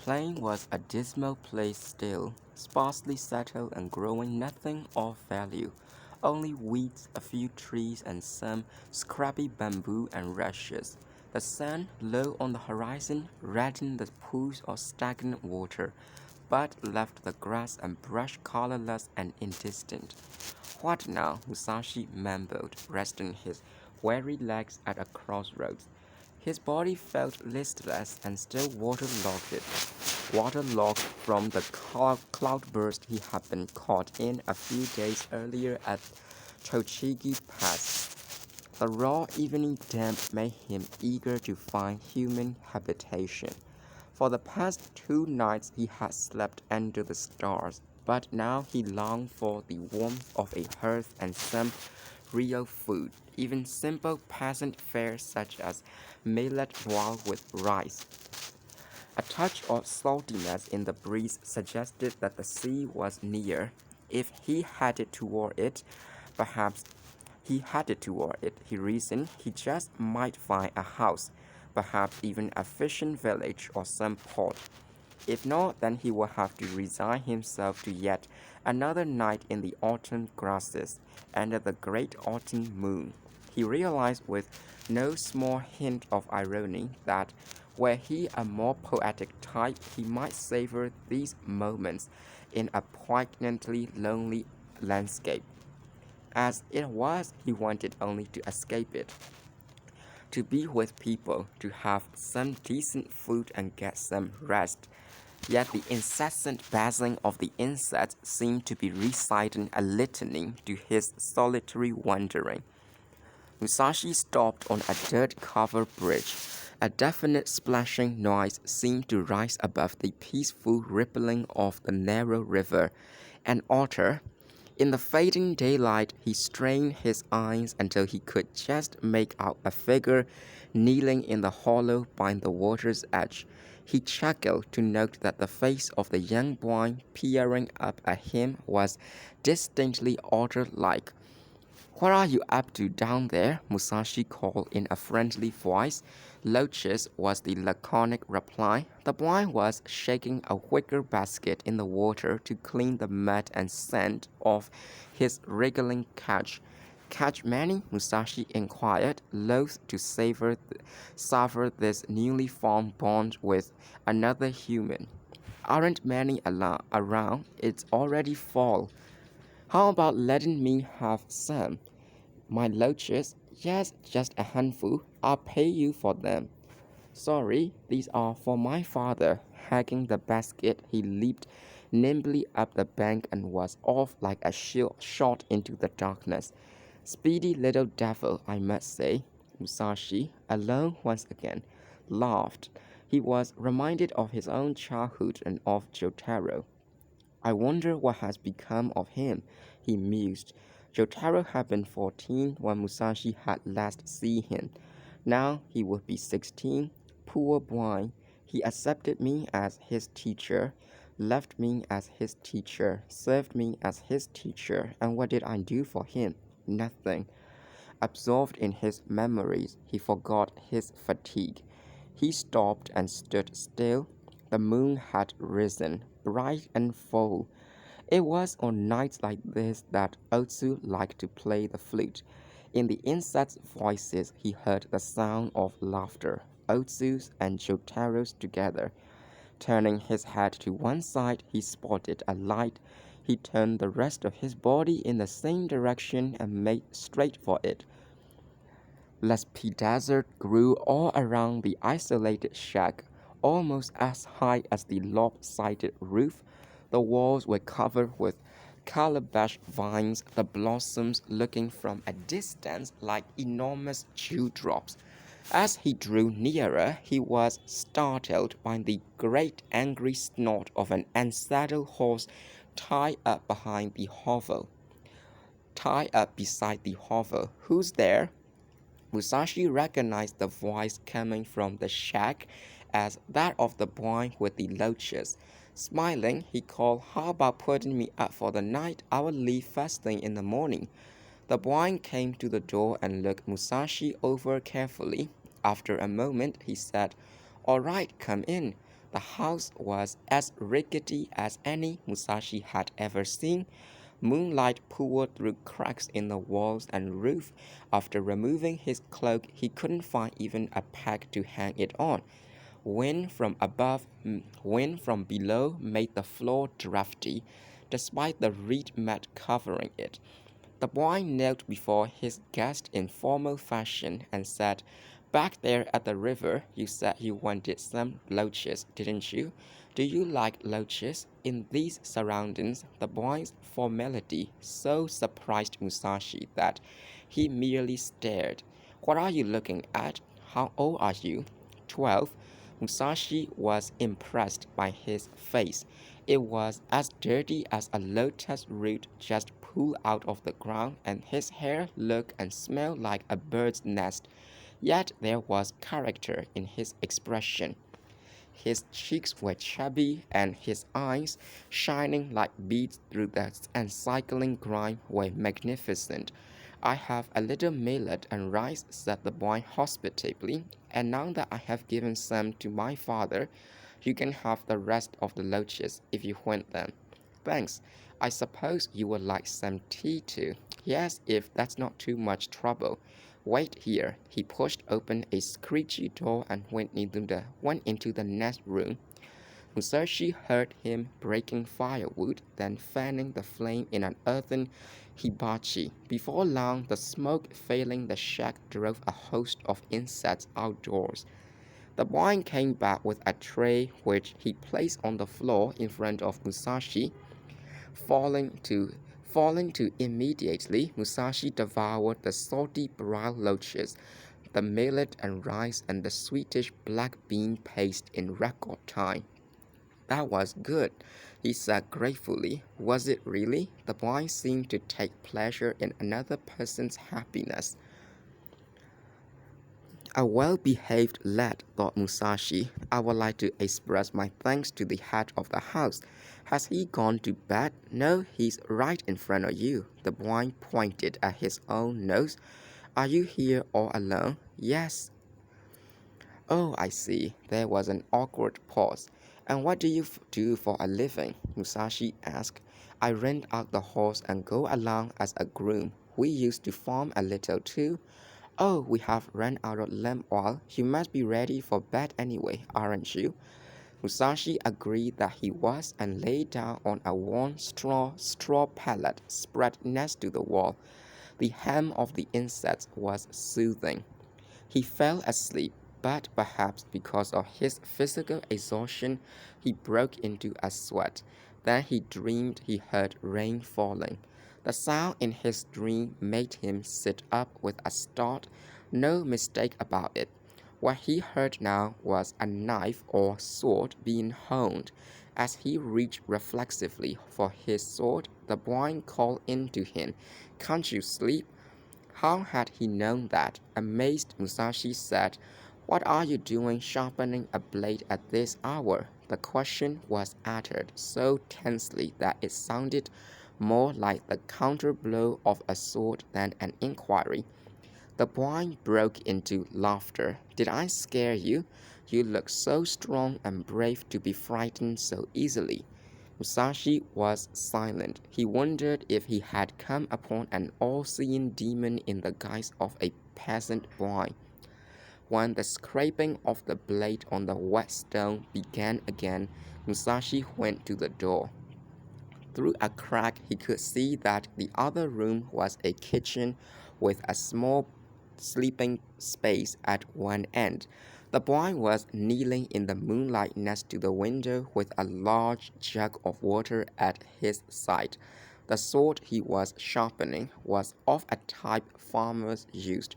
plain was a dismal place still, sparsely settled and growing nothing of value. Only weeds, a few trees, and some scrappy bamboo and rushes. The sun, low on the horizon, reddened the pools of stagnant water, but left the grass and brush colorless and indistinct. What now? Musashi mumbled, resting his weary legs at a crossroads. His body felt listless and still waterlogged from the cloudburst he had been caught in a few days earlier at Tochigi Pass. The raw evening damp made him eager to find human habitation. For the past 2 nights he had slept under the stars, but now he longed for the warmth of a hearth and some real food, even simple peasant fare such as millet boiled with rice. A touch of saltiness in the breeze suggested that the sea was near. If he headed toward it, perhaps he reasoned, he just might find a house, perhaps even a fishing village or some port. If not, then he would have to resign himself to yet another night in the autumn grasses under the great autumn moon. He realized with no small hint of irony that were he a more poetic type, he might savor these moments in a poignantly lonely landscape. As it was, he wanted only to escape it, to be with people, to have some decent food and get some rest. Yet the incessant buzzing of the insects seemed to be reciting a litany to his solitary wandering. Musashi stopped on a dirt-covered bridge. A definite splashing noise seemed to rise above the peaceful rippling of the narrow river. An otter. In the fading daylight, he strained his eyes until he could just make out a figure kneeling in the hollow by the water's edge. He chuckled to note that the face of the young boy peering up at him was distinctly otter-like. "What are you up to down there?" Musashi called in a friendly voice. "Loaches," was the laconic reply. The boy was shaking a wicker basket in the water to clean the mud and sand off his wriggling catch. "Catch many?" Musashi inquired, loath to sever this newly formed bond with another human. "Aren't many around? It's already fall." "How about letting me have some?" "My loaches?" "Yes, just a handful. I'll pay you for them." "Sorry, these are for my father." Hugging the basket, he leaped nimbly up the bank and was off like a shot into the darkness. Speedy little devil, I must say. Musashi, alone once again, laughed. He was reminded of his own childhood and of Jotaro. "I wonder what has become of him," he mused. Jotaro had been 14 when Musashi had last seen him. Now he would be 16. Poor boy. He accepted me as his teacher, left me as his teacher, served me as his teacher, and what did I do for him? Nothing. Absorbed in his memories, he forgot his fatigue. He stopped and stood still. The moon had risen, bright and full. It was on nights like this that Otsu liked to play the flute. In the insects' voices he heard the sound of laughter, Otsu's and Jotaro's together. Turning his head to one side, he spotted a light. He turned the rest of his body in the same direction and made straight for it. Desert grew all around the isolated shack, almost as high as the lopsided roof. The walls were covered with calabash vines, the blossoms looking from a distance like enormous dewdrops. As he drew nearer, he was startled by the great angry snort of an unsaddled horse tied up beside the hovel. "Who's there?" Musashi recognized the voice coming from the shack as that of the boy with the loaches. Smiling, he called, "How about putting me up for the night? I will leave first thing in the morning." The boy came to the door and looked Musashi over carefully. After a moment, he said, "All right, come in." The house was as rickety as any Musashi had ever seen. Moonlight poured through cracks in the walls and roof. After removing his cloak, he couldn't find even a peg to hang it on. Wind from below made the floor drafty, despite the reed mat covering it. The boy knelt before his guest in formal fashion and said, "Back there at the river, you said you wanted some loaches, didn't you? Do you like loaches?" In these surroundings, the boy's formality so surprised Musashi that he merely stared. "What are you looking at? How old are you?" 12. Musashi was impressed by his face. It was as dirty as a lotus root just pulled out of the ground, and his hair looked and smelled like a bird's nest. Yet there was character in his expression. His cheeks were chubby, and his eyes, shining like beads through the encycling grime, were magnificent. "I have a little millet and rice," said the boy hospitably, "and now that I have given some to my father, you can have the rest of the loaches if you want them." "Thanks. I suppose you would like some tea too." "Yes, if that's not too much trouble." "Wait here." He pushed open a screechy door and went into the next room. Musashi heard him breaking firewood, then fanning the flame in an earthen hibachi. Before long, the smoke filling the shack drove a host of insects outdoors. The boy came back with a tray which he placed on the floor in front of Musashi. Falling to immediately, Musashi devoured the salty brown loaches, the millet and rice, and the sweetish black bean paste in record time. "That was good," he said gratefully. "Was it really?" The boy seemed to take pleasure in another person's happiness. "A well-behaved lad," thought Musashi. "I would like to express my thanks to the head of the house. Has he gone to bed?" "No, he's right in front of you." The boy pointed at his own nose. "Are you here all alone?" "Yes." "Oh, I see." There was an awkward pause. "And what do you do for a living?" Musashi asked. "I rent out the horse and go along as a groom. We used to farm a little too." "Oh, we have run out of lamp oil. You must be ready for bed anyway, aren't you?" Musashi agreed that he was and lay down on a worn straw pallet spread next to the wall. The hum of the insects was soothing. He fell asleep, but perhaps because of his physical exhaustion, he broke into a sweat. Then he dreamed he heard rain falling. The sound in his dream made him sit up with a start. No mistake about it. What he heard now was a knife or sword being honed. As he reached reflexively for his sword, the boy called into him, "Can't you sleep?" How had he known that? Amazed, Musashi said, "What are you doing sharpening a blade at this hour?" The question was uttered so tensely that it sounded more like the counterblow of a sword than an inquiry. The boy broke into laughter. "Did I scare you? You look so strong and brave to be frightened so easily." Musashi was silent. He wondered if he had come upon an all-seeing demon in the guise of a peasant boy. When the scraping of the blade on the wet stone began again, Musashi went to the door. Through a crack, he could see that the other room was a kitchen with a small sleeping space at one end. The boy was kneeling in the moonlight next to the window with a large jug of water at his side. The sword he was sharpening was of a type farmers used.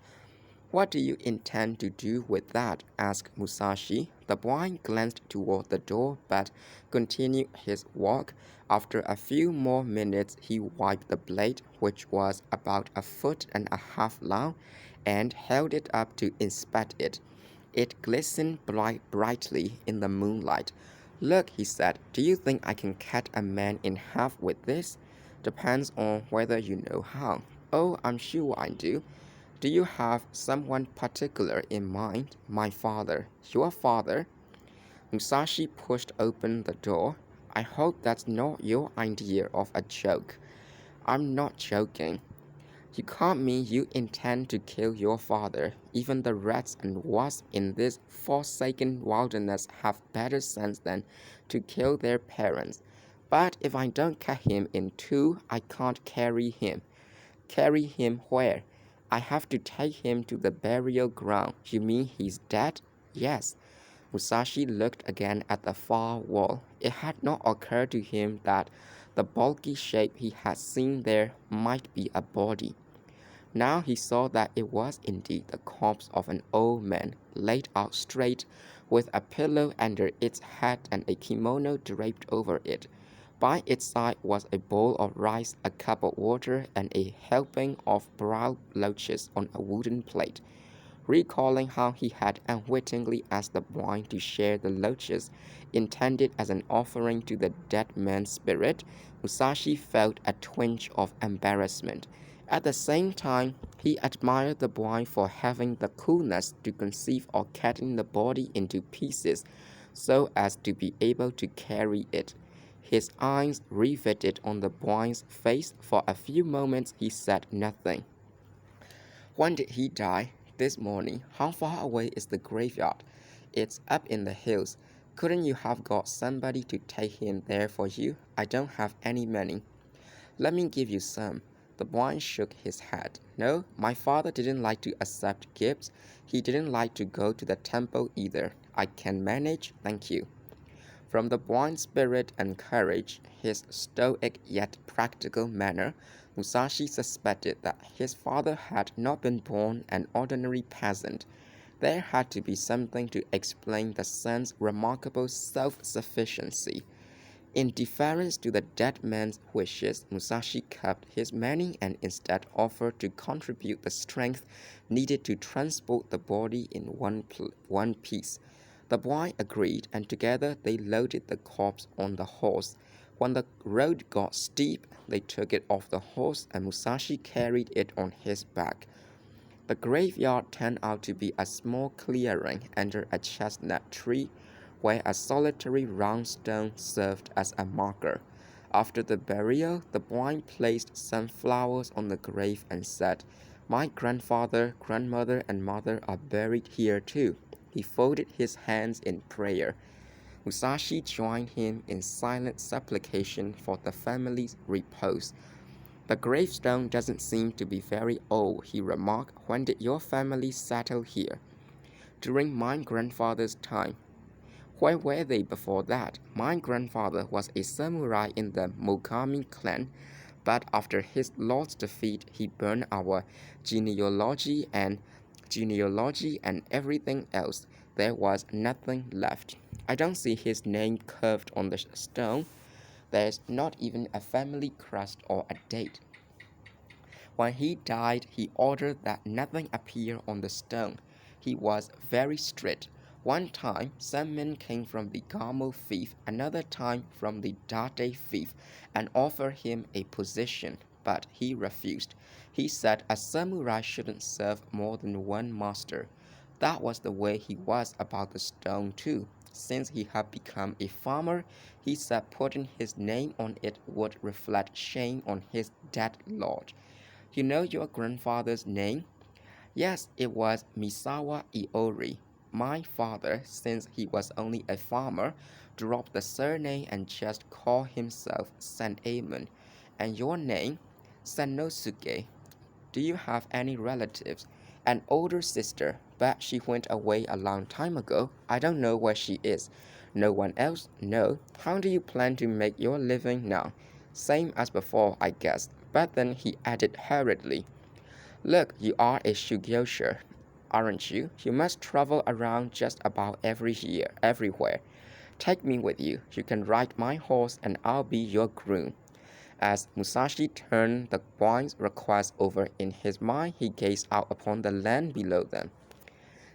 "What do you intend to do with that?" asked Musashi. The boy glanced toward the door but continued his walk. After a few more minutes, he wiped the blade, which was about a foot and a half long, and held it up to inspect it. It glistened brightly in the moonlight. "Look," he said, "do you think I can cut a man in half with this?" "Depends on whether you know how." "Oh, I'm sure I do." "Do you have someone particular in mind?" "My father." "Your father?" Musashi pushed open the door. I hope that's not your idea of a joke. I'm not joking. You can't mean you intend to kill your father. Even the rats and wasps in this forsaken wilderness have better sense than to kill their parents. But if I don't cut him in two, I can't carry him. Carry him where? I have to take him to the burial ground. You mean he's dead? Yes. Musashi looked again at the far wall. It had not occurred to him that the bulky shape he had seen there might be a body. Now he saw that it was indeed the corpse of an old man, laid out straight, with a pillow under its head and a kimono draped over it. By its side was a bowl of rice, a cup of water, and a helping of brown loaches on a wooden plate. Recalling how he had unwittingly asked the boy to share the loaches intended as an offering to the dead man's spirit, Musashi felt a twinge of embarrassment. At the same time, he admired the boy for having the coolness to conceive of cutting the body into pieces so as to be able to carry it. His eyes riveted on the boy's face. For a few moments he said nothing. When did he die? This morning. How far away is the graveyard? It's up in the hills. Couldn't you have got somebody to take him there for you? I don't have any money. Let me give you some. The boy shook his head. No, my father didn't like to accept gifts. He didn't like to go to the temple either. I can manage, thank you. From the boy's spirit and courage, his stoic yet practical manner, Musashi suspected that his father had not been born an ordinary peasant. There had to be something to explain the son's remarkable self-sufficiency. In deference to the dead man's wishes, Musashi kept his money and instead offered to contribute the strength needed to transport the body in one piece. The boy agreed, and together they loaded the corpse on the horse. When the road got steep, they took it off the horse, and Musashi carried it on his back. The graveyard turned out to be a small clearing under a chestnut tree, where a solitary round stone served as a marker. After the burial, the boy placed some flowers on the grave and said, My grandfather, grandmother, and mother are buried here too. He folded his hands in prayer. Musashi joined him in silent supplication for the family's repose. The gravestone doesn't seem to be very old, he remarked. When did your family settle here? During my grandfather's time. Where were they before that? My grandfather was a samurai in the Mogami clan, but after his lord's defeat, he burned our genealogy and everything else. There was nothing left. I don't see his name carved on the stone. There's not even a family crest or a date. When he died, he ordered that nothing appear on the stone. He was very strict. One time, some men came from the Gamo fief, another time from the Date fief, and offered him a position, but he refused. He said a samurai shouldn't serve more than one master. That was the way he was about the stone too. Since he had become a farmer, he said putting his name on it would reflect shame on his dead lord. You know your grandfather's name? Yes, it was Misawa Iori. My father, since he was only a farmer, dropped the surname and just called himself San'emon. And your name? Sanosuke. Do you have any relatives? An older sister, but she went away a long time ago. I don't know where she is. No one else? No. How do you plan to make your living now? Same as before, I guess. But then he added hurriedly, Look, you are a Shugyosher, aren't you? You must travel around just about everywhere. Take me with you. You can ride my horse and I'll be your groom. As Musashi turned the boy's request over in his mind, he gazed out upon the land below them.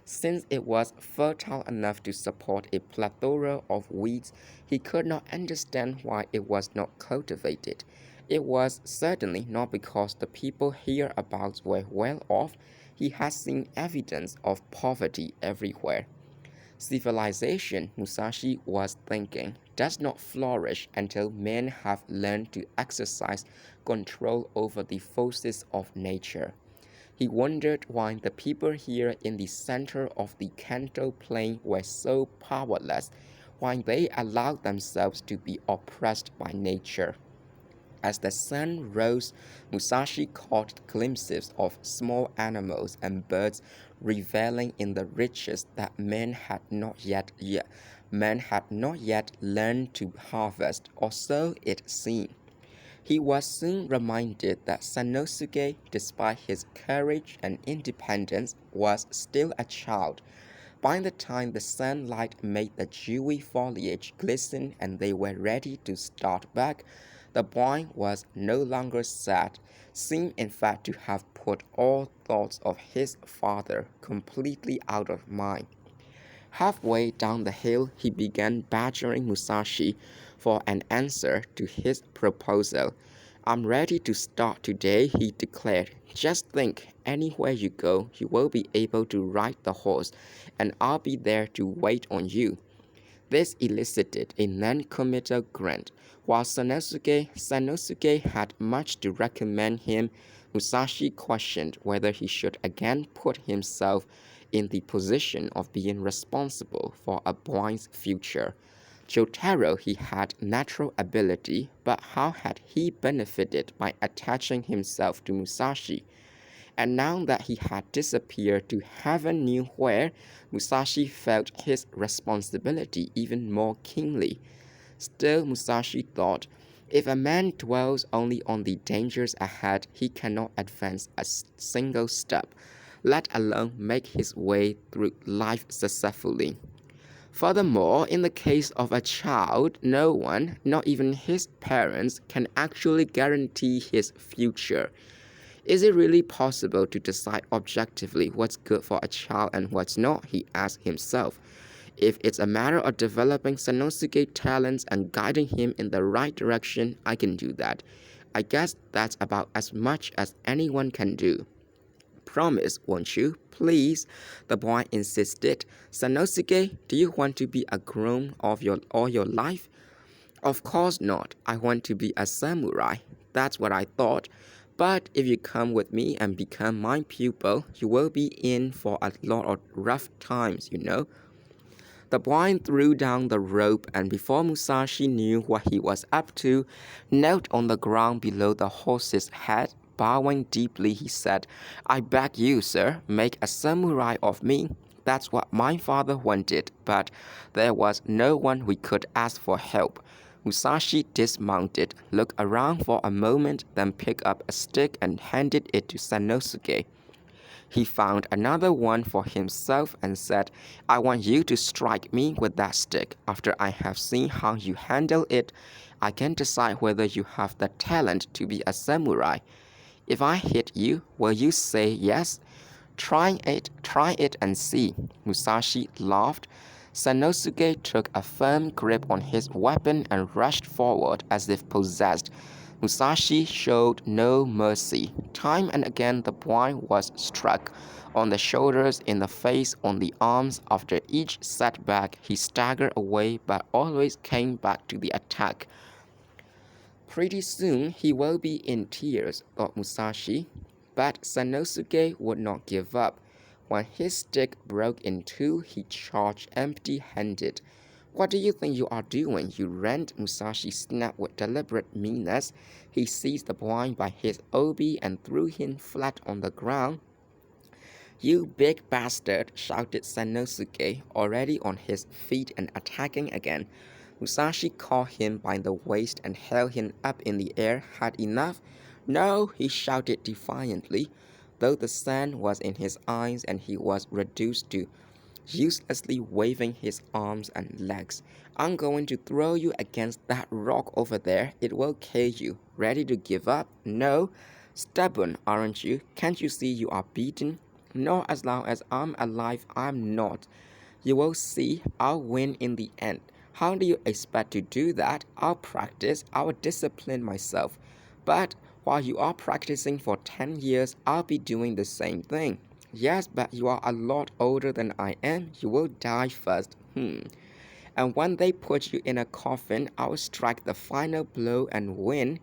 Since it was fertile enough to support a plethora of weeds, he could not understand why it was not cultivated. It was certainly not because the people hereabouts were well off. He had seen evidence of poverty everywhere. Civilization, Musashi was thinking, does not flourish until men have learned to exercise control over the forces of nature. He wondered why the people here in the center of the Kanto plain were so powerless, why they allowed themselves to be oppressed by nature. As the sun rose, Musashi caught glimpses of small animals and birds reveling in the riches that men had not yet learned to harvest, or so it seemed. He was soon reminded that Sanosuke, despite his courage and independence, was still a child. By the time the sunlight made the dewy foliage glisten and they were ready to start back, the boy was no longer sad, seemed in fact to have put all thoughts of his father completely out of mind. Halfway down the hill, he began badgering Musashi for an answer to his proposal. I'm ready to start today, he declared. Just think, anywhere you go, you will be able to ride the horse, and I'll be there to wait on you. This elicited a non-committal grunt. While Sanosuke had much to recommend him, Musashi questioned whether he should again put himself in the position of being responsible for a boy's future. Jotaro he had natural ability, but how had he benefited by attaching himself to Musashi? And now that he had disappeared to heaven knew where, Musashi felt his responsibility even more keenly. Still, Musashi thought, if a man dwells only on the dangers ahead, he cannot advance a single step, let alone make his way through life successfully. Furthermore, in the case of a child, no one, not even his parents, can actually guarantee his future. Is it really possible to decide objectively what's good for a child and what's not? He asked himself. If it's a matter of developing Sanosuke's talents and guiding him in the right direction, I can do that. I guess that's about as much as anyone can do. Promise, won't you? Please, the boy insisted. Sanosuke, do you want to be a groom of all your life? Of course not. I want to be a samurai. That's what I thought. But if you come with me and become my pupil, you will be in for a lot of rough times, you know. The boy threw down the rope and before Musashi knew what he was up to, knelt on the ground below the horse's head. Bowing deeply, he said, I beg you, sir, make a samurai of me. That's what my father wanted, but there was no one we could ask for help. Musashi dismounted, looked around for a moment, then picked up a stick and handed it to Sanosuke. He found another one for himself and said, I want you to strike me with that stick. After I have seen how you handle it, I can decide whether you have the talent to be a samurai. If I hit you, will you say yes? Try it and see. Musashi laughed. Sanosuke took a firm grip on his weapon and rushed forward as if possessed. Musashi showed no mercy. Time and again the boy was struck on the shoulders, in the face, on the arms. After each setback, he staggered away but always came back to the attack. Pretty soon he will be in tears, thought Musashi. But Sanosuke would not give up. When his stick broke in two, he charged empty-handed. What do you think you are doing, you rant? Musashi snapped with deliberate meanness. He seized the boy by his obi and threw him flat on the ground. You big bastard, shouted Sanosuke, already on his feet and attacking again. Musashi caught him by the waist and held him up in the air. Had enough? No, he shouted defiantly, though the sand was in his eyes and he was reduced to uselessly waving his arms and legs. I'm going to throw you against that rock over there. It will kill you. Ready to give up? No. Stubborn, aren't you? Can't you see you are beaten? No, as long as I'm alive, I'm not. You will see, I'll win in the end. How do you expect to do that? I'll practice, I'll discipline myself. But while you are practicing for 10 years, I'll be doing the same thing. Yes, but you are a lot older than I am. You will die first. And when they put you in a coffin, I'll strike the final blow and win.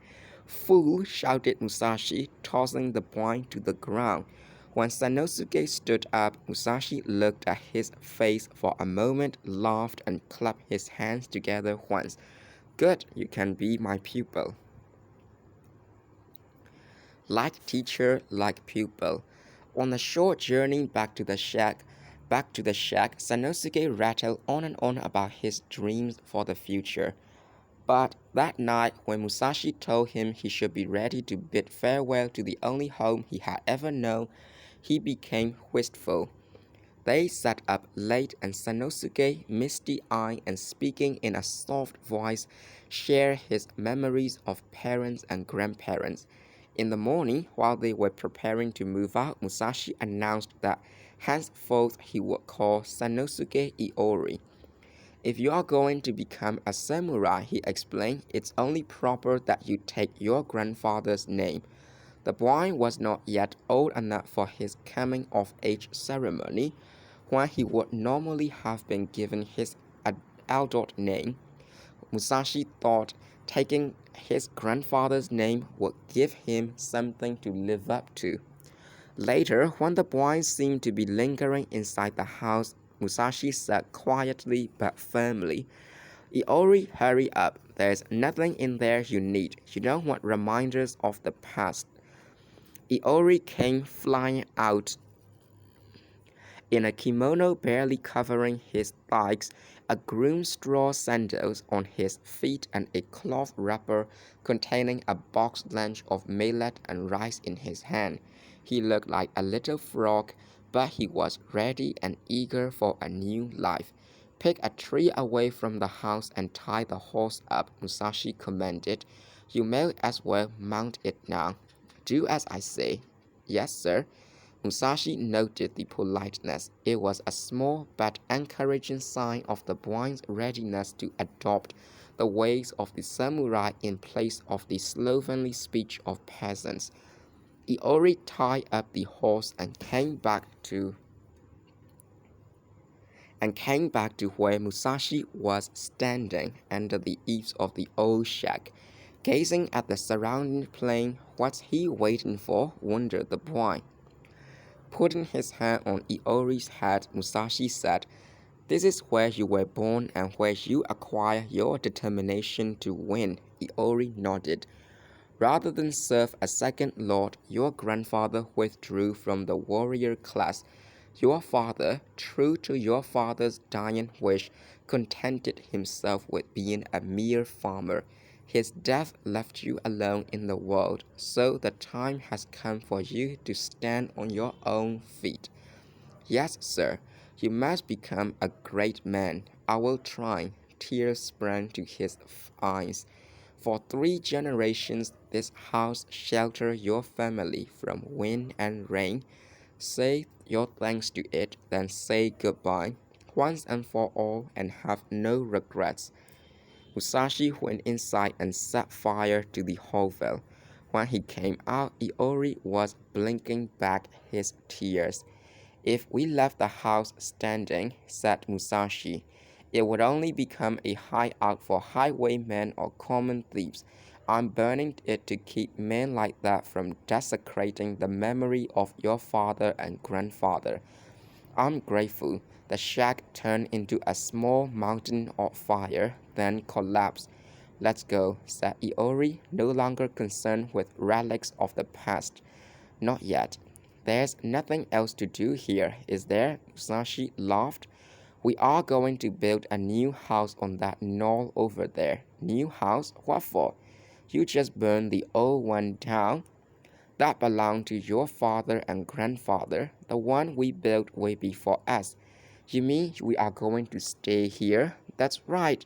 Fool, shouted Musashi, tossing the blind to the ground. When Sanosuke stood up, Musashi looked at his face for a moment, laughed, and clapped his hands together once. Good, you can be my pupil. Like teacher, like pupil. On a short journey back to the shack, Sanosuke rattled on and on about his dreams for the future. But that night, when Musashi told him he should be ready to bid farewell to the only home he had ever known, he became wistful. They sat up late, and Sanosuke, misty-eyed and speaking in a soft voice, shared his memories of parents and grandparents. In the morning, while they were preparing to move out, Musashi announced that henceforth he would call Sanosuke Iori. If you are going to become a samurai, he explained, it's only proper that you take your grandfather's name. The boy was not yet old enough for his coming of age ceremony, when he would normally have been given his adult name. Musashi thought taking his grandfather's name would give him something to live up to. Later, when the boy seemed to be lingering inside the house, Musashi said quietly but firmly, Iori, hurry up. There's nothing in there you need. You don't want reminders of the past. Iori came flying out in a kimono barely covering his thighs, a groom straw sandals on his feet, and a cloth wrapper containing a boxed lunch of millet and rice in his hand. He looked like a little frog, but he was ready and eager for a new life. Pick a tree away from the house and tie the horse up, Musashi commanded. You may as well mount it now. Do as I say. Yes, sir. Musashi noted the politeness. It was a small but encouraging sign of the boy's readiness to adopt the ways of the samurai in place of the slovenly speech of peasants. Iori tied up the horse and came back to where Musashi was standing under the eaves of the old shack. Gazing at the surrounding plain, what's he waiting for? Wondered the boy. Putting his hand on Iori's head, Musashi said, This is where you were born and where you acquire your determination to win. Iori nodded. Rather than serve a second lord, your grandfather withdrew from the warrior class. Your father, true to your father's dying wish, contented himself with being a mere farmer. His death left you alone in the world, so the time has come for you to stand on your own feet. Yes, sir, you must become a great man. I will try. Tears sprang to his eyes. For 3 generations, this house sheltered your family from wind and rain. Say your thanks to it, then say goodbye, once and for all, and have no regrets. Musashi went inside and set fire to the hovel. When he came out, Iori was blinking back his tears. If we left the house standing, said Musashi, it would only become a hideout for highwaymen or common thieves. I'm burning it to keep men like that from desecrating the memory of your father and grandfather. I'm grateful. The shack turned into a small mountain of fire, then collapsed. Let's go, said Iori, no longer concerned with relics of the past. Not yet. There's nothing else to do here, is there? Musashi laughed. We are going to build a new house on that knoll over there. New house? What for? You just burned the old one down. That belonged to your father and grandfather. The one we built way before us. You mean we are going to stay here? That's right.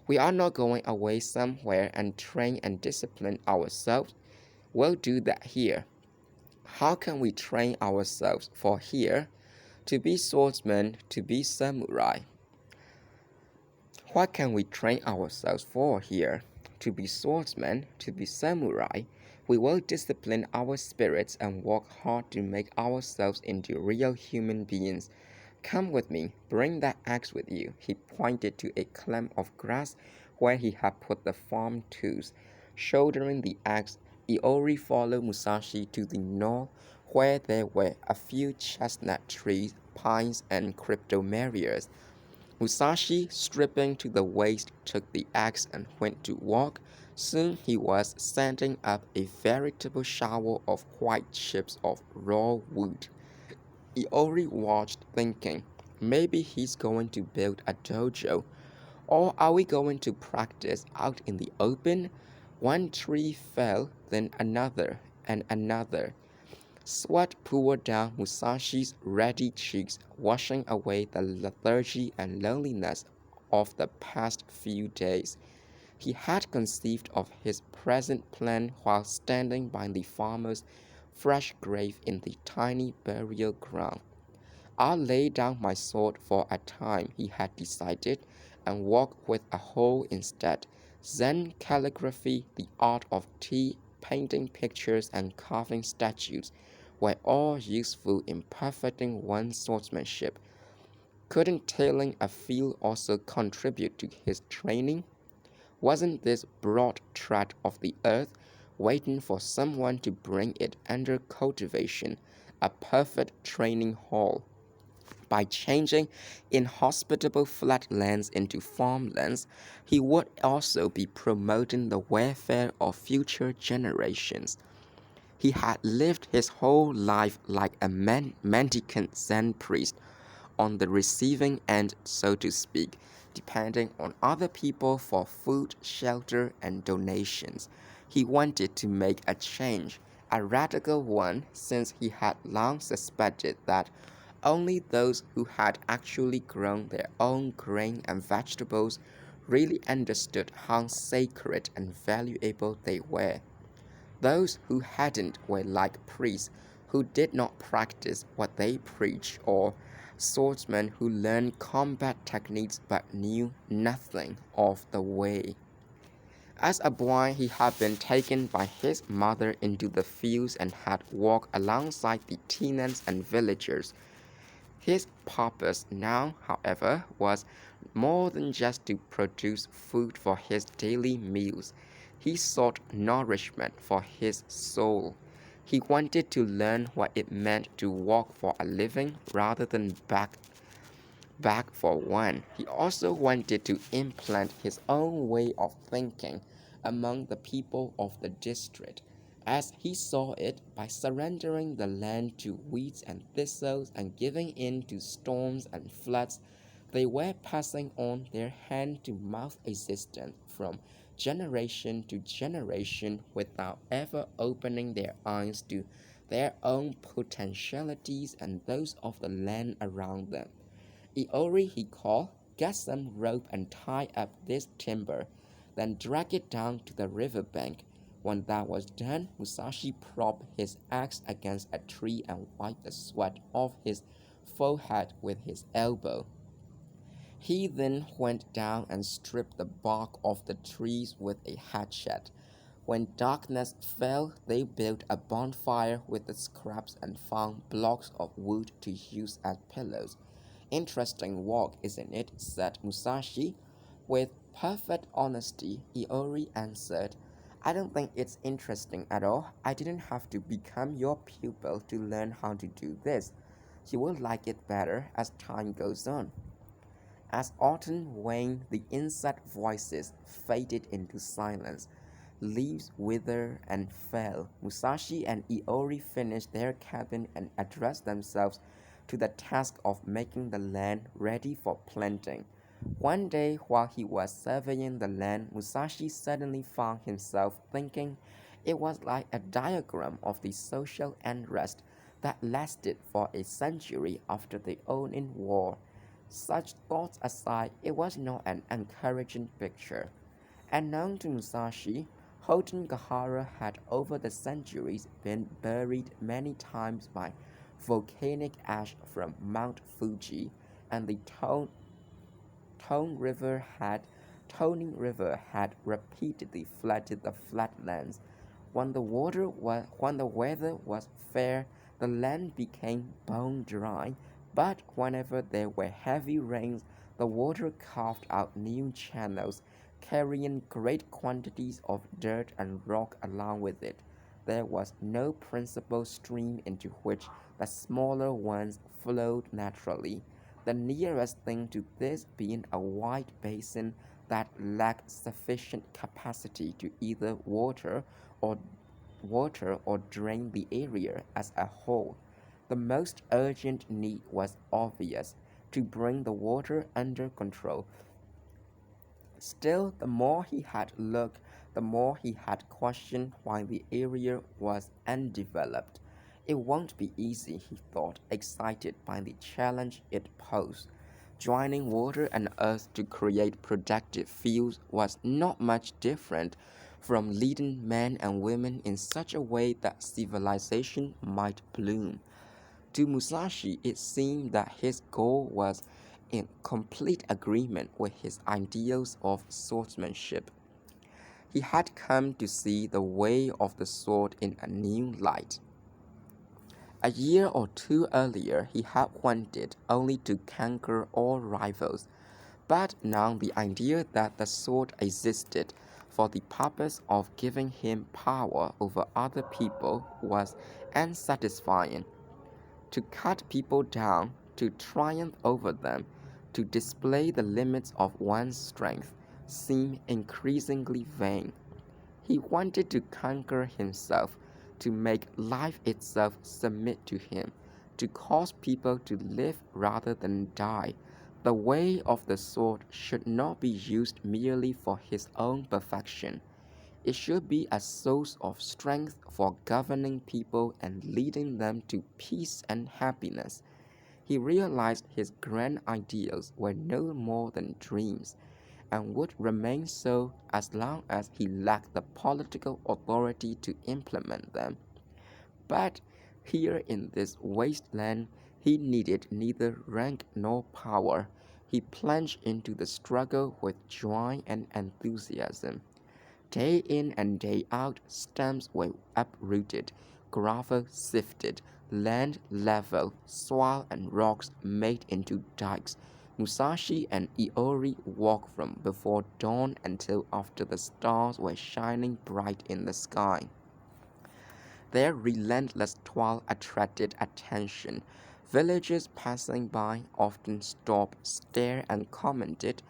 We are not going away somewhere and train and discipline ourselves. We'll do that here. How can we train ourselves for here? To be swordsmen, to be samurai. What can we train ourselves for here? To be swordsmen, to be samurai. We will discipline our spirits and work hard to make ourselves into real human beings. Come with me, bring that axe with you. He pointed to a clump of grass where he had put the farm tools. Shouldering the axe, Iori followed Musashi to the knoll where there were a few chestnut trees, pines, and cryptomerias. Musashi, stripping to the waist, took the axe and went to work. Soon he was sending up a veritable shower of white chips of raw wood. Iori watched, thinking, maybe he's going to build a dojo. Or are we going to practice out in the open? One tree fell, then another, and another. Sweat poured down Musashi's ruddy cheeks, washing away the lethargy and loneliness of the past few days. He had conceived of his present plan while standing by the farmer's fresh grave in the tiny burial ground. I'll lay down my sword for a time, he had decided, and walk with a hoe instead. Zen calligraphy, the art of tea, painting pictures, and carving statues were all useful in perfecting one's swordsmanship. Couldn't tilling a field also contribute to his training? Wasn't this broad tract of the earth waiting for someone to bring it under cultivation, a perfect training hall? By changing inhospitable flatlands into farmlands, he would also be promoting the welfare of future generations. He had lived his whole life like a mendicant Zen priest, on the receiving end, so to speak, depending on other people for food, shelter, and donations. He wanted to make a change, a radical one, since he had long suspected that only those who had actually grown their own grain and vegetables really understood how sacred and valuable they were. Those who hadn't were like priests who did not practice what they preached, or swordsmen who learned combat techniques but knew nothing of the way. As a boy, he had been taken by his mother into the fields and had walked alongside the tenants and villagers. His purpose now, however, was more than just to produce food for his daily meals. He sought nourishment for his soul. He wanted to learn what it meant to work for a living rather than back for one. He also wanted to implant his own way of thinking among the people of the district, as he saw it, by surrendering the land to weeds and thistles and giving in to storms and floods. They were passing on their hand to mouth existence from generation to generation without ever opening their eyes to their own potentialities and those of the land around them. Iori, he called, get some rope and tie up this timber, then drag it down to the river bank. When that was done, Musashi propped his axe against a tree and wiped the sweat off his forehead with his elbow. He then went down and stripped the bark off the trees with a hatchet. When darkness fell, they built a bonfire with the scraps and found blocks of wood to use as pillows. Interesting work, isn't it? Said Musashi. With perfect honesty, Iori answered, I don't think it's interesting at all. I didn't have to become your pupil to learn how to do this. You will like it better as time goes on. As autumn waned, the insect voices faded into silence. Leaves withered and fell. Musashi and Iori finished their cabin and addressed themselves to the task of making the land ready for planting. One day, while he was surveying the land, Musashi suddenly found himself thinking it was like a diagram of the social unrest that lasted for a century after the Onin War. Such thoughts aside, it was not an encouraging picture. Unknown to Musashi, Gahara had over the centuries been buried many times by volcanic ash from Mount Fuji, and the Tone River had Toning River had repeatedly flooded the flatlands. When the weather was fair, the land became bone dry, but whenever there were heavy rains, the water carved out new channels, carrying great quantities of dirt and rock along with it. There was no principal stream into which the smaller ones flowed naturally, the nearest thing to this being a wide basin that lacked sufficient capacity to either or water or drain the area as a whole. The most urgent need was obvious: to bring the water under control. Still, the more he had looked, the more he had questioned why the area was undeveloped. It won't be easy, he thought, excited by the challenge it posed. Joining water and earth to create productive fields was not much different from leading men and women in such a way that civilization might bloom. To Musashi, it seemed that his goal was in complete agreement with his ideals of swordsmanship. He had come to see the way of the sword in a new light. A year or two earlier, he had wanted only to conquer all rivals, but now the idea that the sword existed for the purpose of giving him power over other people was unsatisfying. To cut people down, to triumph over them, to display the limits of one's strength, seemed increasingly vain. He wanted to conquer himself, to make life itself submit to him, to cause people to live rather than die. The way of the sword should not be used merely for his own perfection. It should be a source of strength for governing people and leading them to peace and happiness. He realized his grand ideals were no more than dreams, and would remain so as long as he lacked the political authority to implement them. But here in this wasteland, he needed neither rank nor power. He plunged into the struggle with joy and enthusiasm. Day in and day out, stumps were uprooted, gravel sifted, land leveled, soil and rocks made into dikes. Musashi and Iori walked from before dawn until after the stars were shining bright in the sky. Their relentless toil attracted attention. Villagers passing by often stopped, stared, and commented,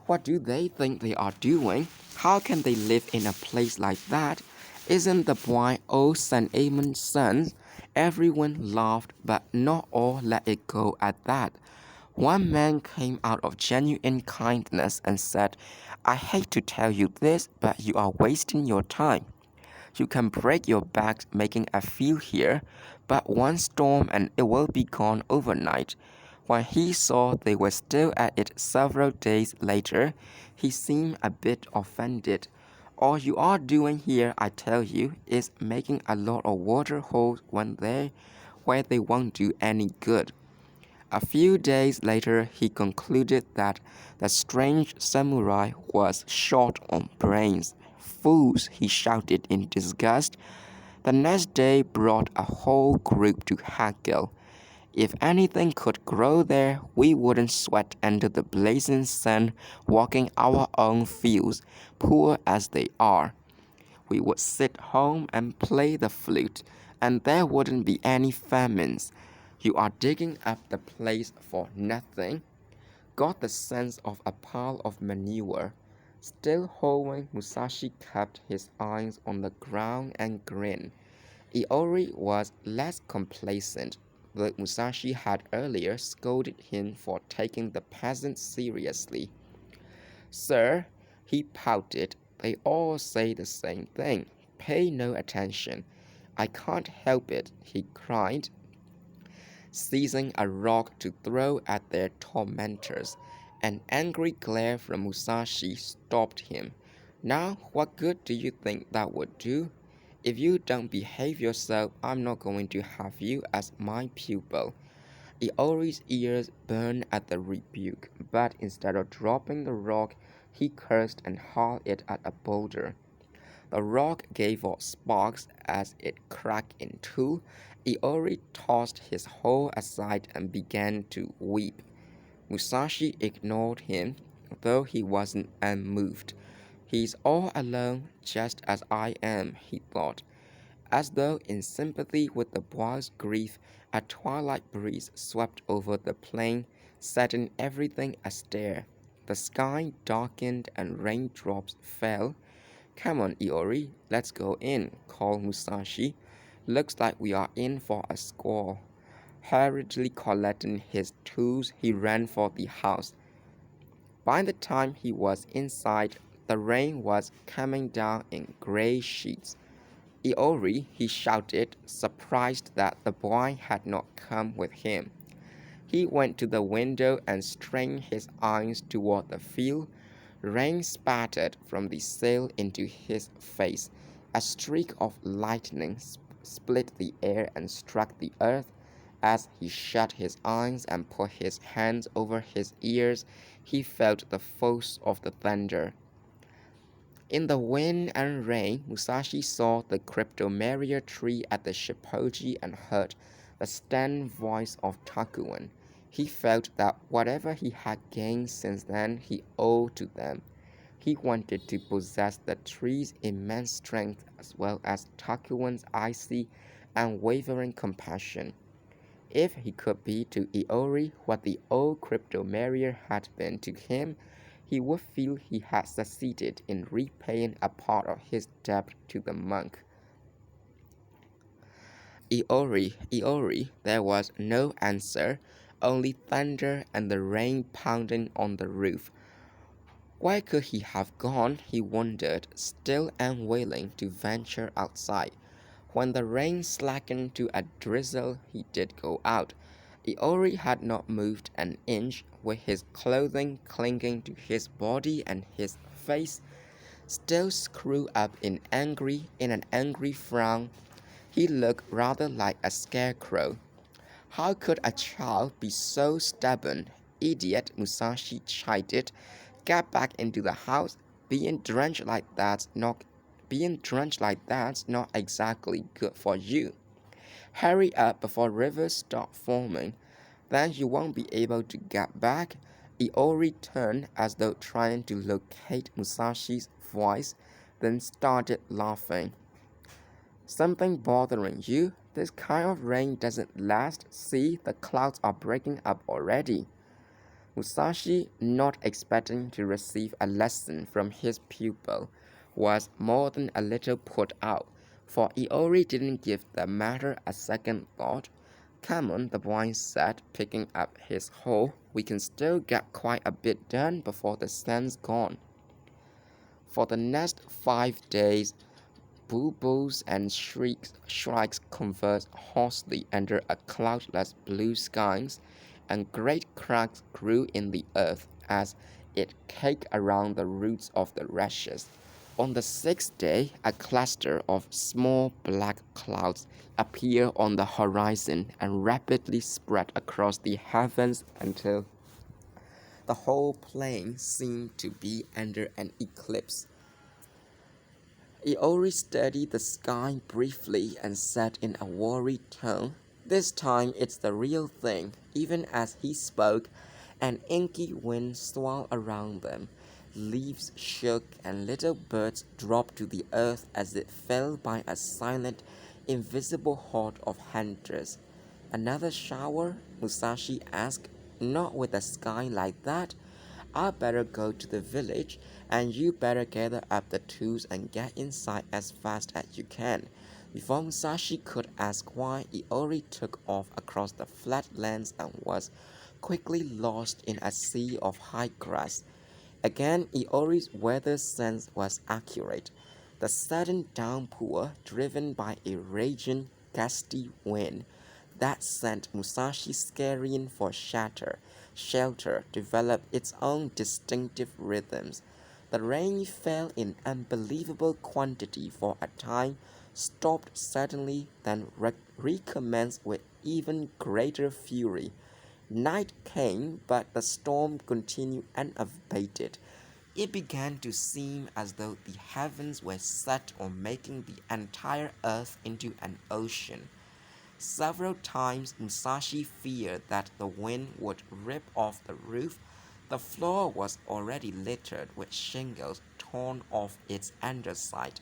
"What do they think they are doing? How can they live in a place like that? Isn't the boy old St. Amon's son?" Everyone laughed, but not all let it go at that. One man came out of genuine kindness and said, "I hate to tell you this, but you are wasting your time. You can break your back making a field here, but one storm and it will be gone overnight." When he saw they were still at it several days later, he seemed a bit offended. "All you are doing here, I tell you, is making a lot of water holes where they won't do any good." A few days later, he concluded that the strange samurai was short on brains. "Fools!" he shouted in disgust. The next day brought a whole group to haggle. "If anything could grow there, we wouldn't sweat under the blazing sun walking our own fields, poor as they are. We would sit home and play the flute, and there wouldn't be any famines. You are digging up the place for nothing." Got the sense of a pile of manure. Still holding, Musashi kept his eyes on the ground and grinned. Iori was less complacent, though Musashi had earlier scolded him for taking the peasants seriously. "Sir," he pouted, "they all say the same thing. Pay no attention." "I can't help it," he cried, seizing a rock to throw at their tormentors. An angry glare from Musashi stopped him. "Now, what good do you think that would do? If you don't behave yourself, I'm not going to have you as my pupil." Iori's ears burned at the rebuke, but instead of dropping the rock, he cursed and hurled it at a boulder. The rock gave off sparks as it cracked in two. Iori tossed his hoe aside and began to weep. Musashi ignored him, though he wasn't unmoved. He's all alone, just as I am, he thought. As though in sympathy with the boy's grief, a twilight breeze swept over the plain, setting everything astir. The sky darkened and raindrops fell. Come on, Iori, let's go in, called Musashi. Looks like we are in for a squall. Hurriedly collecting his tools, he ran for the house. By the time he was inside, the rain was coming down in gray sheets. Iori, he shouted, surprised that the boy had not come with him. He went to the window and strained his eyes toward the field. Rain spattered from the sail into his face. A streak of lightning split the air and struck the earth. As he shut his eyes and put his hands over his ears, he felt the force of the thunder. In the wind and rain, Musashi saw the cryptomeria tree at the shippoji and heard the stern voice of Takuan. He felt that whatever he had gained since then he owed to them. He wanted to possess the tree's immense strength as well as Takuan's icy, unwavering compassion. If he could be to Iori what the old cryptomeria had been to him, he would feel he had succeeded in repaying a part of his debt to the monk. Iori, there was no answer, only thunder and the rain pounding on the roof. Where could he have gone, he wondered, still unwilling to venture outside. When the rain slackened to a drizzle, he did go out. Iori had not moved an inch, with his clothing clinging to his body and his face still screwed up in an angry frown. He looked rather like a scarecrow. How could a child be so stubborn? Idiot, Musashi chided. Get back into the house. Being drenched like that's not exactly good for you. Hurry up before rivers start forming. Then you won't be able to get back. Iori turned as though trying to locate Musashi's voice, then started laughing. Something bothering you? This kind of rain doesn't last. See, the clouds are breaking up already. Musashi, not expecting to receive a lesson from his pupil, was more than a little put out, for Iori didn't give the matter a second thought. Come on, the boy said, picking up his hoe. We can still get quite a bit done before the sun's gone. For the next 5 days, Pupils and shrikes conversed hoarsely under a cloudless blue sky, and great cracks grew in the earth as it caked around the roots of the rushes. On the 6th day, a cluster of small black clouds appeared on the horizon and rapidly spread across the heavens until the whole plain seemed to be under an eclipse. Iori studied the sky briefly and said in a worried tone, "This time it's the real thing." Even as he spoke, an inky wind swirled around them. Leaves shook and little birds dropped to the earth as if felled by a silent, invisible horde of hunters. Another shower? Musashi asked. Not with a sky like that. I'd better go to the village, and you better gather up the tools and get inside as fast as you can. Before Musashi could ask why, Iori took off across the flatlands and was quickly lost in a sea of high grass. Again, Iori's weather sense was accurate. The sudden downpour, driven by a raging, gusty wind, that sent Musashi scurrying for shelter, developed its own distinctive rhythms. The rain fell in unbelievable quantity for a time, stopped suddenly, then recommenced with even greater fury. Night came, but the storm continued unabated. It began to seem as though the heavens were set on making the entire earth into an ocean. Several times Musashi feared that the wind would rip off the roof. The floor was already littered with shingles torn off its underside.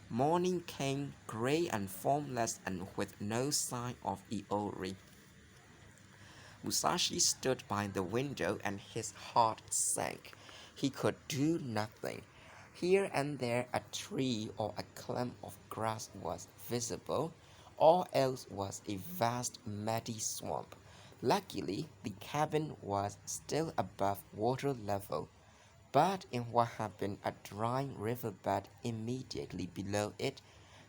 Morning came, grey and formless and with no sign of Iori. Musashi stood by the window and his heart sank. He could do nothing. Here and there a tree or a clump of grass was visible. All else was a vast muddy swamp. Luckily, the cabin was still above water level, but in what had been a dry riverbed immediately below it,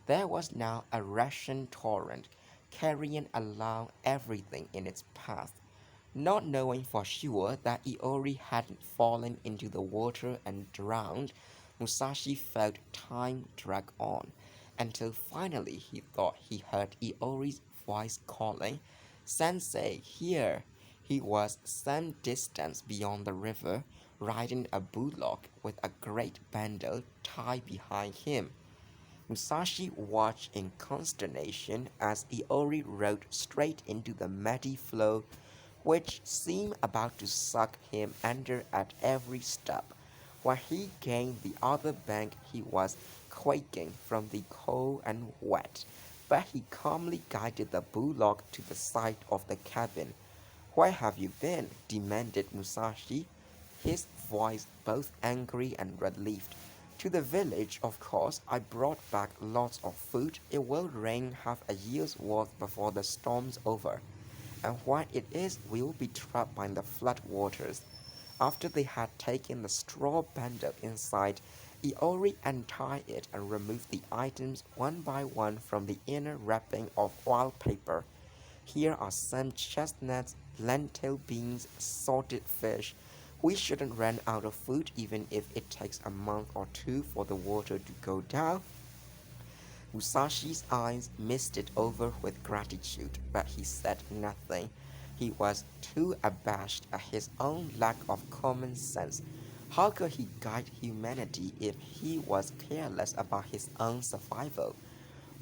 there was now a rushing torrent, carrying along everything in its path. Not knowing for sure that Iori hadn't fallen into the water and drowned, Musashi felt time drag on, until finally he thought he heard Iori's voice calling, "Sensei, here!" He was some distance beyond the river, riding a bullock with a great bundle tied behind him. Musashi watched in consternation as Iori rode straight into the muddy flow, which seemed about to suck him under at every step. When he gained the other bank, he was quaking from the cold and wet, but he calmly guided the bullock to the side of the cabin. "Where have you been?" demanded Musashi, his voice both angry and relieved. "To the village, of course. I brought back lots of food. It will rain half a year's worth before the storm's over, and when it is, we will be trapped by the flood waters." After they had taken the straw bundle inside, Iori untied it and removed the items one by one from the inner wrapping of oil paper. "Here are some chestnuts, lentil beans, salted fish. We shouldn't run out of food even if it takes a month or two for the water to go down." Musashi's eyes misted over with gratitude, but he said nothing. He was too abashed at his own lack of common sense. How could he guide humanity if he was careless about his own survival?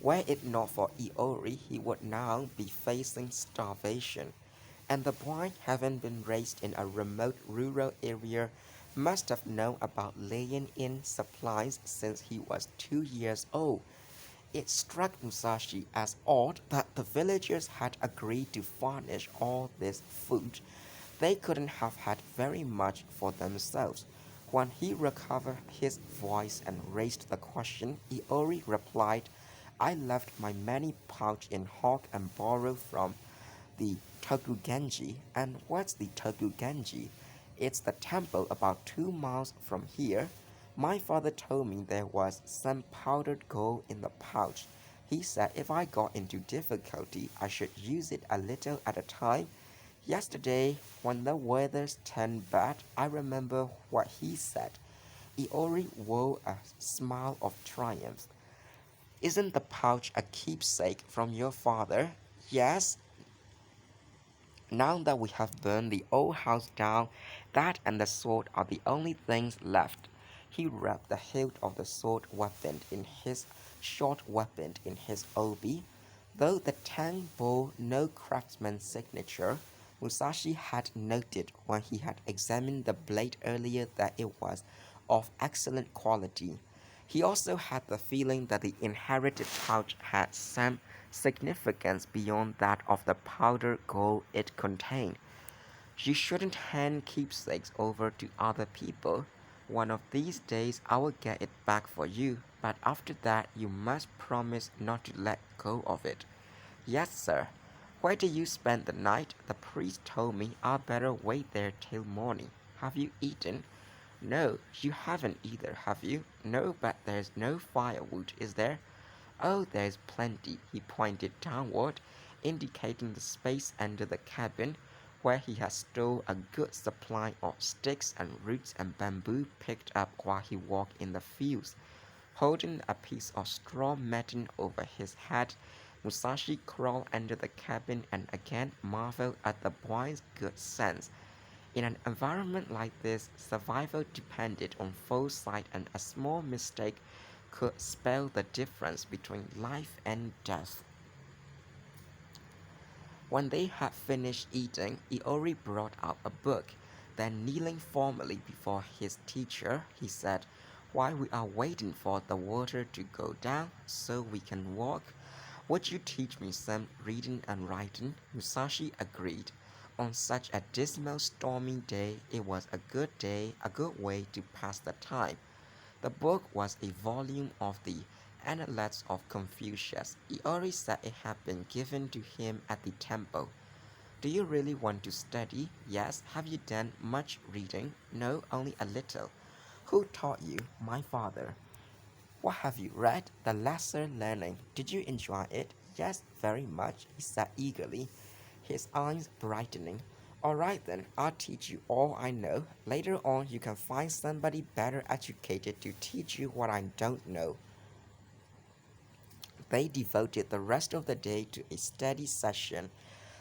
Were it not for Iori, he would now be facing starvation, and the boy, having been raised in a remote rural area, must have known about laying in supplies since he was 2 years old. It struck Musashi as odd that the villagers had agreed to furnish all this food. They couldn't have had very much for themselves. When he recovered his voice and raised the question, Iori replied, "I left my money pouch in Hawk and borrowed from the Tokugenji." "And what's the Tokugenji?" "It's the temple about 2 miles from here. My father told me there was some powdered gold in the pouch. He said if I got into difficulty, I should use it a little at a time. Yesterday, when the weather turned bad, I remember what he said." Iori wore a smile of triumph. "Isn't the pouch a keepsake from your father?" "Yes. Now that we have burned the old house down, that and the sword are the only things left." He wrapped the hilt of the short weapon in his obi. Though the tang bore no craftsman's signature, Musashi had noted when he had examined the blade earlier that it was of excellent quality. He also had the feeling that the inherited pouch had some significance beyond that of the powdered gold it contained. "You shouldn't hand keepsakes over to other people. One of these days I will get it back for you, but after that you must promise not to let go of it." "Yes, sir." "Where did you spend the night?" "The priest told me I'd better wait there till morning." "Have you eaten?" "No, you haven't either, have you?" "No, but there's no firewood, is there?" "Oh, there's plenty." He pointed downward, indicating the space under the cabin, where he had stored a good supply of sticks and roots and bamboo picked up while he walked in the fields. Holding a piece of straw matting over his head, Musashi crawled under the cabin and again marveled at the boy's good sense. In an environment like this, survival depended on foresight, and a small mistake could spell the difference between life and death. When they had finished eating, Iori brought out a book. Then, kneeling formally before his teacher, he said, "While we are waiting for the water to go down so we can walk, would you teach me some reading and writing?" Musashi agreed. On such a dismal, stormy day, it was a good way to pass the time. The book was a volume of the Annals of Confucius. Iori said it had been given to him at the temple. "Do you really want to study?" "Yes." "Have you done much reading?" "No, only a little." "Who taught you?" "My father." "What have you read?" "The Lesser Learning." "Did you enjoy it?" "Yes, very much," he said eagerly, his eyes brightening. "All right then, I'll teach you all I know. Later on, you can find somebody better educated to teach you what I don't know." They devoted the rest of the day to a study session,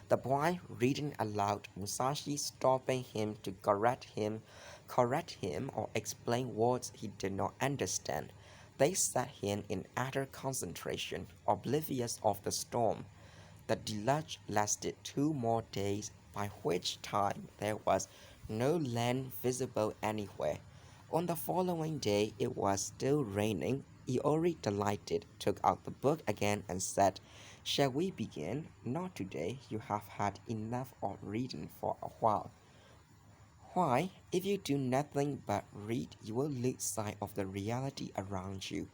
the boy reading aloud, Musashi stopping him to correct him, or explain words he did not understand. They sat him in utter concentration, oblivious of the storm. The deluge lasted 2 more days, by which time there was no land visible anywhere. On the following day it was still raining. Iori, delighted, took out the book again and said, "Shall we begin?" "Not today. You have had enough of reading for a while." "Why? If you do nothing but read, you will lose sight of the reality around you."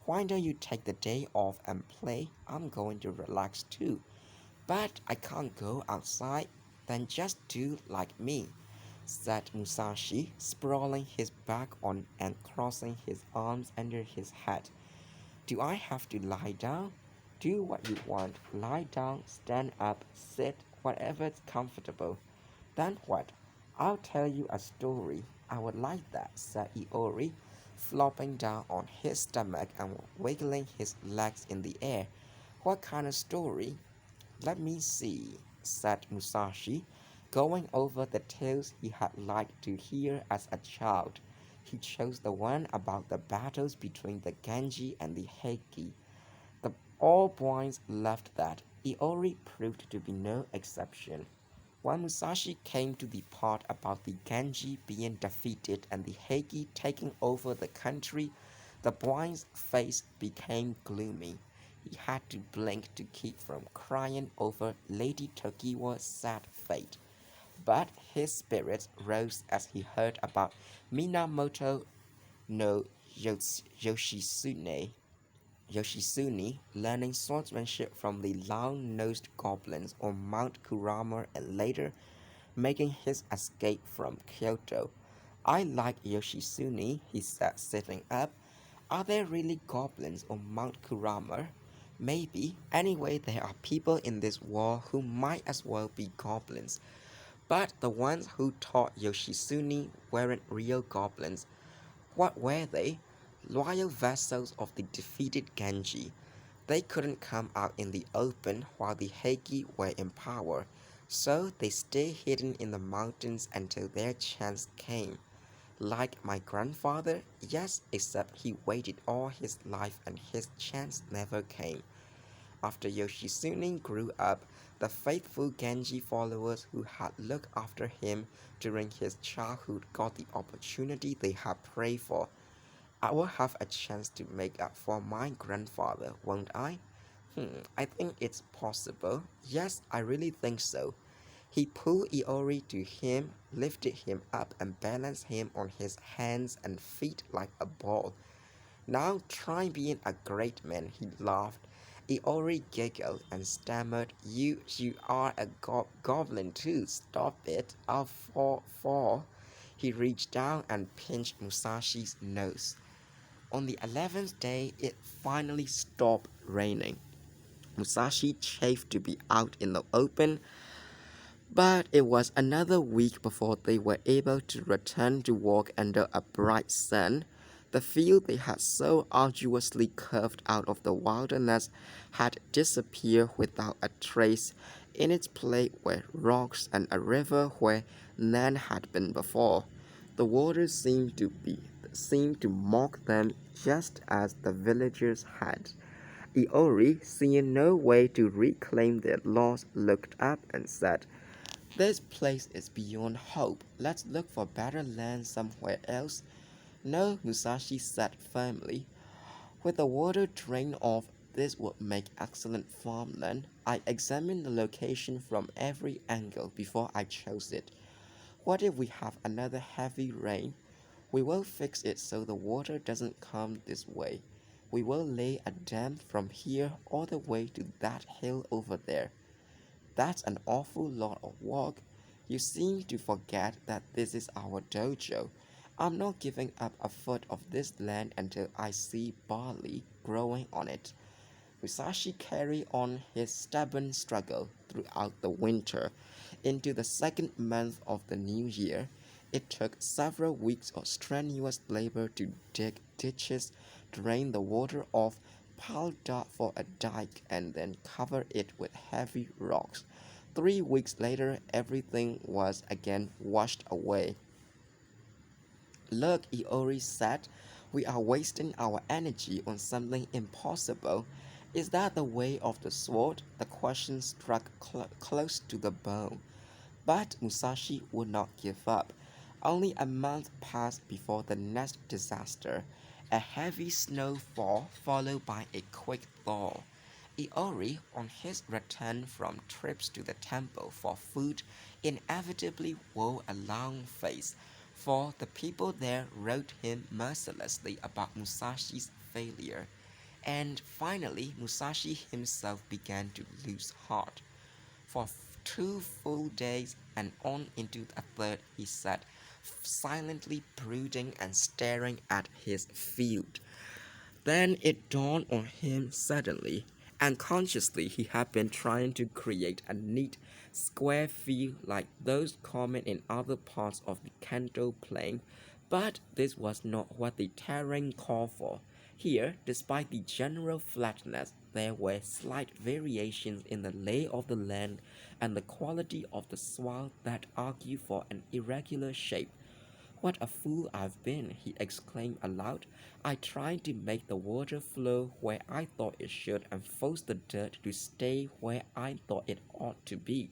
"Why don't you take the day off and play? I'm going to relax too." "But I can't go outside." "Then just do like me," said Musashi, sprawling his back on and crossing his arms under his head. "Do I have to lie down?" "Do what you want. Lie down, stand up, sit, whatever's comfortable." "Then what?" "I'll tell you a story." "I would like that," said Iori, flopping down on his stomach and wiggling his legs in the air. "What kind of story?" "Let me see," said Musashi, going over the tales he had liked to hear as a child. He chose the one about the battles between the Genji and the Heike. All boys loved that. Iori proved to be no exception. When Musashi came to the part about the Genji being defeated and the Heike taking over the country, the boy's face became gloomy. He had to blink to keep from crying over Lady Tokiwa's sad fate. But his spirits rose as he heard about Minamoto no Yoshitsune learning swordsmanship from the long-nosed goblins on Mount Kurama and later making his escape from Kyoto. "I like Yoshitsune," he said, sitting up. "Are there really goblins on Mount Kurama?" "Maybe. Anyway, there are people in this world who might as well be goblins." But the ones who taught Yoshitsune weren't real goblins. What were they? Loyal vassals of the defeated Genji. They couldn't come out in the open while the Heike were in power, so they stayed hidden in the mountains until their chance came. Like my grandfather? Yes, except he waited all his life and his chance never came. After Yoshitsune grew up, the faithful Genji followers who had looked after him during his childhood got the opportunity they had prayed for. "I will have a chance to make up for my grandfather, won't I?" I think it's possible. Yes, I really think so." He pulled Iori to him, lifted him up and balanced him on his hands and feet like a ball. "Now try being a great man," he laughed. Iori giggled and stammered, You are a goblin too. Stop it. I'll fall. He reached down and pinched Musashi's nose. On the 11th day, it finally stopped raining. Musashi chafed to be out in the open, but it was another week before they were able to return to walk under a bright sun. The field they had so arduously carved out of the wilderness had disappeared without a trace. In its place were rocks and a river where none had been before. The water seemed to mock them just as the villagers had. Iori, seeing no way to reclaim their loss, looked up and said, "This place is beyond hope. Let's look for better land somewhere else." "No," Musashi said firmly. "With the water drained off, this would make excellent farmland. I examined the location from every angle before I chose it. What if we have another heavy rain? We will fix it so the water doesn't come this way. We will lay a dam from here all the way to that hill over there." "That's an awful lot of work. You seem to forget that this is our dojo. I'm not giving up a foot of this land until I see barley growing on it." Musashi carried on his stubborn struggle throughout the winter. Into the second month of the new year, it took several weeks of strenuous labor to dig ditches, drain the water off, pile dirt for a dike, and then cover it with heavy rocks. 3 weeks later, everything was again washed away. "Look," Iori said, "we are wasting our energy on something impossible." "Is that the way of the sword?" The question struck close to the bone. But Musashi would not give up. Only a month passed before the next disaster, a heavy snowfall followed by a quick thaw. Iori, on his return from trips to the temple for food, inevitably wore a long face, for the people there wrote him mercilessly about Musashi's failure. And finally, Musashi himself began to lose heart. For 2 full days and on into a third, he sat silently brooding and staring at his field. Then it dawned on him suddenly. Unconsciously, he had been trying to create a neat, square field like those common in other parts of the Kanto plain, but this was not what the terrain called for. Here, despite the general flatness, there were slight variations in the lay of the land and the quality of the soil that argued for an irregular shape. "What a fool I've been!" he exclaimed aloud. "I tried to make the water flow where I thought it should and force the dirt to stay where I thought it ought to be.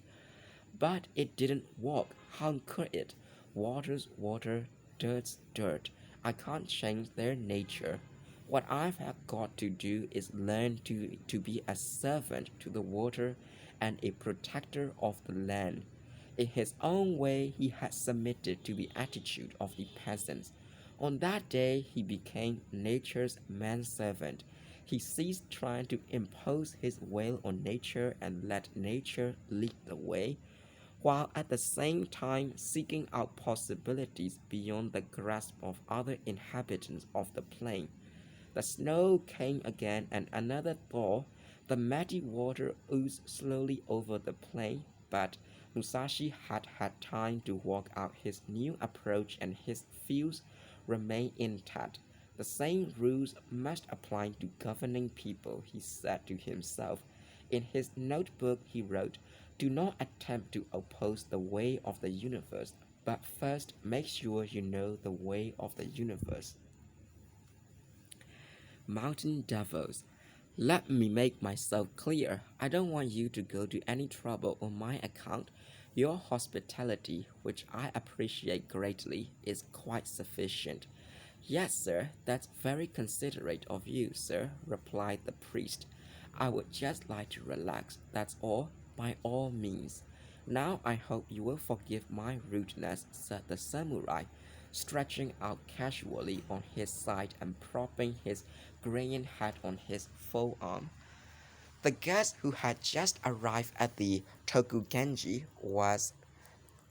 But it didn't work. How could it? Water's water, dirt's dirt. I can't change their nature. What I've got to do is learn to be a servant to the water and a protector of the land." In his own way, he had submitted to the attitude of the peasants. On that day, he became nature's manservant. He ceased trying to impose his will on nature and let nature lead the way, while at the same time seeking out possibilities beyond the grasp of other inhabitants of the plain. The snow came again and another thaw. The muddy water oozed slowly over the plain, but Musashi had had time to work out his new approach and his fields remained intact. The same rules must apply to governing people, he said to himself. In his notebook he wrote, "Do not attempt to oppose the way of the universe, but first make sure you know the way of the universe." Mountain devils. Let me make myself clear. I don't want you to go to any trouble on my account. Your hospitality, which I appreciate greatly, is quite sufficient." "Yes, sir, that's very considerate of you, sir," replied the priest. "I would just like to relax, that's all, by all means." "Now I hope you will forgive my rudeness," said the samurai, stretching out casually on his side and propping his graying hat on his forearm. The guest who had just arrived at the Tokugenji was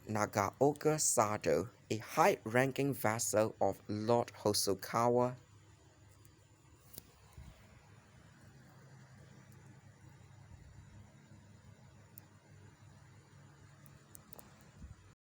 Nagaoka Sado, a high-ranking vassal of Lord Hosokawa